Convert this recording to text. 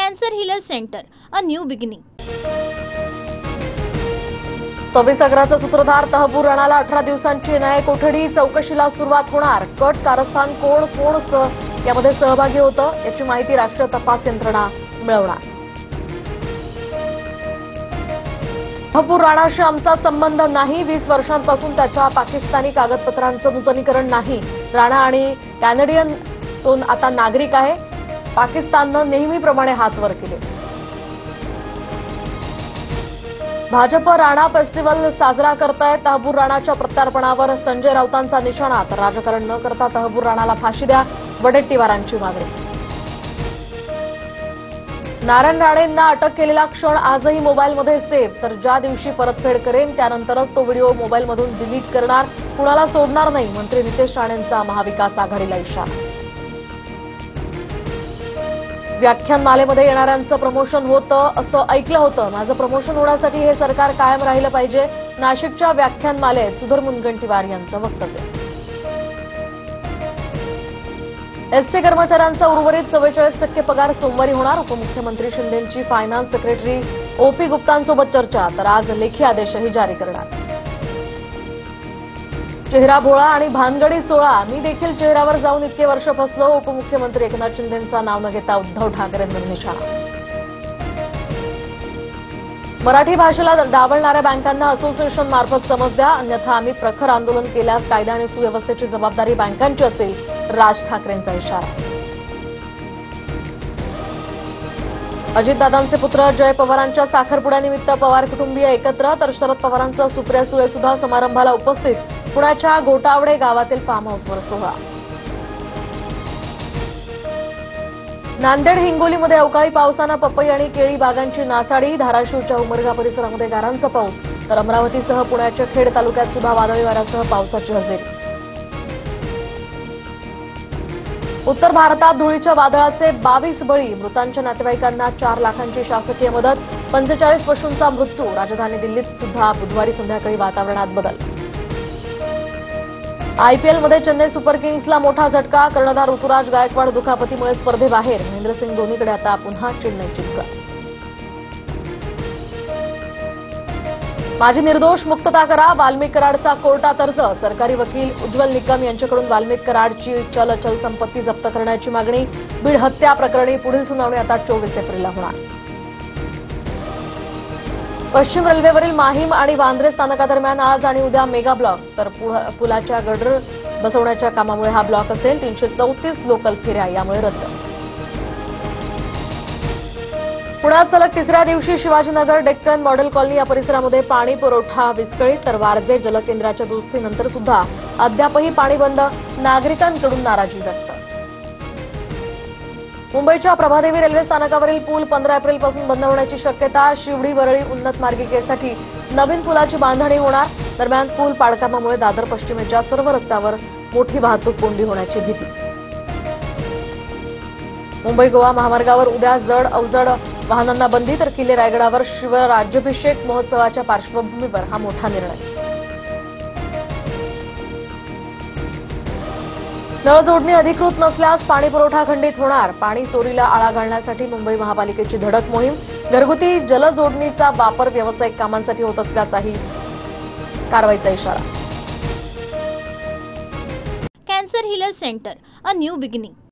Cancer Healer Center, a new beginning. 26 अकराचा सूत्रधार तहबूर राणाला 18 दिवसांची न्याय कोठडी चौकशीला सुरुवात होणार। कट कारस्थान कोण यामध्ये सहभागी होतं याची माहिती राष्ट्रीय तपास यंत्रणा मिळवणार। तहबूर राणाशी आमचा संबंध नाही। 20 वर्षांपासून त्याच्या पाकिस्तानी कागदपत्रांचं नूतनीकरण नाही। राणा आणि कॅनेडियन तो आता नागरिक आहे। पाकिस्ताननं नेहमीप्रमाणे हात वर केले। भाजप राणा फेस्टिवल साजरा करताय। तहबूर राणाच्या प्रत्यार्पणावर संजय राऊतांचा निशाणा। तर राजकारण न करता तहबूर राणाला फाशी द्या, वडेट्टीवारांची मागणी। नारायण राणेंना अटक केलेला क्षण आजही मोबाईलमध्ये सेव्ह। तर ज्या दिवशी परतफेड करेन त्यानंतरच तो व्हिडिओ मोबाईलमधून डिलीट करणार, कुणाला सोडणार नाही। मंत्री नितेश राणेंचा महाविकास आघाडीला इशारा। व्याख्यानमालेमध्ये येणाऱ्यांचं प्रमोशन होतं असं ऐकलं होतं। माझं प्रमोशन होण्यासाठी हे सरकार कायम राहिलं पाहिजे। नाशिकच्या व्याख्यानमालेत सुधीर मुनगंटीवार यांचं वक्तव्य। एसटी कर्मचाऱ्यांचा उर्वरित 44% पगार सोमवारी होणार। उपमुख्यमंत्री शिंदेंची फायनान्स सेक्रेटरी ओपी गुप्तांसोबत चर्चा। तर आज लेखी आदेशही जारी करणार। चेहरा भोळा आणि भानगडी सोळा। मी देखील चेहऱ्यावर जाऊन इतके वर्ष फसलो। उपमुख्यमंत्री एकनाथ शिंदेंचा नाव न घेता उद्धव ठाकरेंवर निशाणा। मराठी भाषेला डावलणाऱ्या बँकांना असोसिएशन मार्फत समज द्या, अन्यथा आम्ही प्रखर आंदोलन केल्यास कायदा आणि सुव्यवस्थेची जबाबदारी बँकांची असेल। राज ठाकरेंचा इशारा। अजितदादांचे पुत्र जय पवारांच्या साखरपुड्यानिमित्त पवार कुटुंबीय एकत्र। तर शरद पवारांचा सुप्रिया सुळे सुद्धा समारंभाला उपस्थित। पुण्याच्या गोटावडे गावातील फार्म हाऊसवर सोहळा। नांदेड हिंगोलीमध्ये अवकाळी पावसानं पपई आणि केळी बागांची नासाडी। धाराशिवच्या उमरगा परिसरामध्ये गारांचा पाऊस। तर अमरावतीसह पुण्याच्या खेड तालुक्यात सुद्धा वादळी वाऱ्यासह पावसाची हजेरी। उत्तर भारतात धुळीच्या वादळाचे 22 बळी। मृतांच्या नातेवाईकांना 4 लाखांची शासकीय मदत। 45 पशूंचा मृत्यू। राजधानी दिल्लीत सुद्धा बुधवारी संध्याकाळी वातावरणात बदल। आयपीएलमध्ये चेन्नई सुपर किंग्सला मोठा झटका। कर्णधार ऋतुराज गायकवाड दुखापतीमुळे स्पर्धेबाहेर। महेंद्रसिंग धोनीकडे आता पुन्हा चेन्नईची धुरा। माझी निर्दोष मुक्तता करा, वाल्मिक कराडचा कोर्टात अर्ज। सरकारी वकील उज्ज्वल निकम यांच्याकडून वाल्मिक कराडची चल संपत्ती जप्त करण्याची मागणी। बीड हत्या प्रकरणी पुढील सुनावणी आता 24 एप्रिलला होणार। पश्चिम रेल्वेवरील माहीम आणि वांद्रे स्थानकादरम्यान आज आणि उद्या मेगा ब्लॉक। तर पुलाच्या गडर बसवण्याच्या कामामुळे हा ब्लॉक असेल। 334 लोकल फेऱ्या यामुळे रद्द। पुण्यात सलग तिसऱ्या दिवशी शिवाजीनगर डेक्कन मॉडेल कॉलनी या परिसरामध्ये पाणी पुरवठा विस्कळीत। तर वारजे जलकेंद्राच्या दुरुस्तीनंतर सुद्धा अद्यापही पाणी बंद। नागरिकांकडून नाराजी व्यक्त। मुंबईच्या प्रभादेवी रेल्वे स्थानकावरील पूल 15 एप्रिलपासून बंद होण्याची शक्यता। शिवडी वरळी उन्नत मार्गिकेसाठी नवीन पुलाची बांधणी होणार। दरम्यान पूल पाडकामामुळे दादर पश्चिमेच्या सर्व रस्त्यावर मोठी वाहतूक कोंडी होण्याची भीती। मुंबई गोवा महामार्गावर उद्या जड अवजड वाहनांना बंदी। तर किल्ले रायगडावर शिवराज्याभिषेक महोत्सवाच्या पार्श्वभूमीवर हा मोठा निर्णय। नळ जोडणी अधिकृत नसल्यास पाणी पुरवठा खंडित होणार। पाणी चोरीला आळा घालण्यासाठी मुंबई महापालिकेची धडक मोहीम। घरगुती जलजोडणीचा वापर व्यावसायिक कामांसाठी होत असल्याचाही कारवाईचा इशारा। Cancer Healer Center, a new beginning.